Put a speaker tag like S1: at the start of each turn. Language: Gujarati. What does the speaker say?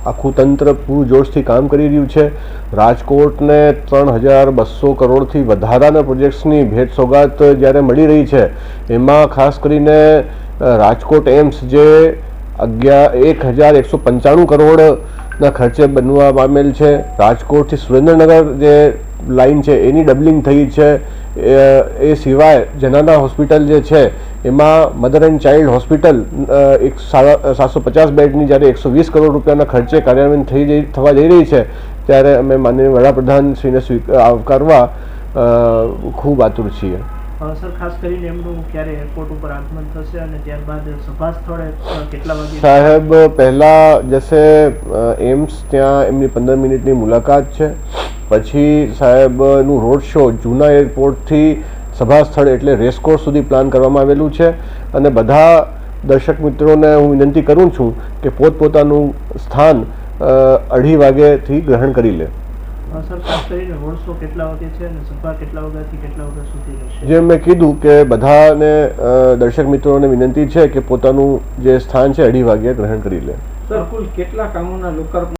S1: આખું તંત્ર પૂરજોશથી કામ કરી રહ્યું છે. રાજકોટને 3200 કરોડથી વધારાના પ્રોજેક્ટ્સની ભેટ સોગાત જ્યારે મળી રહી છે, એમાં ખાસ કરીને રાજકોટ એમ્સ જે 1195 કરોડના ખર્ચે બનવા પામેલ છે, રાજકોટથી સુરેન્દ્રનગર જે લાઇન છે એની ડબલિંગ થઈ છે, એ સિવાય જનાના હોસ્પિટલ જે છે એમાં મધર એન્ડ ચાઇલ્ડ હોસ્પિટલ 750 બેડની જ્યારે 120 કરોડ રૂપિયાના ખર્ચે કાર્યાન્વયન થવા જઈ રહી છે, ત્યારે અમે માનનીય વડાપ્રધાનશ્રીને આવકારવા ખૂબ આતુર છીએ.
S2: સર, ખાસ કરીને એમનું ક્યારે એરપોર્ટ ઉપર આગમન થશે અને ત્યારબાદ સભા સ્થળે કેટલા વાગે?
S1: સાહેબ પહેલા જશે એમ્સ, ત્યાં એમની 15 મિનિટની મુલાકાત છે. પછી સાહેબનું રોડ શો જૂના એરપોર્ટથી સભા સ્થળ એટલે રેસકોર્સ સુધી પ્લાન કરવામાં આવેલું છે. અને બધા દર્શક મિત્રોને હું વિનંતી કરું છું કે પોતપોતાનું સ્થાન 2:30 વાગ્યાથી ગ્રહણ કરી લે.
S2: સર, ખાસ કરીને રોડ શો કેટલા વાગે છે અને સભા કેટલા વાગ્યાથી કેટલા વાગ્યા સુધી રહેશે?
S1: જેમ મેં કીધું કે બધાને દર્શક મિત્રોને વિનંતી છે કે પોતાનું જે સ્થાન છે 2:30 વાગ્યે ગ્રહણ કરી લે.
S3: સર, કુલ કેટલા કામોના લોકાર્પણ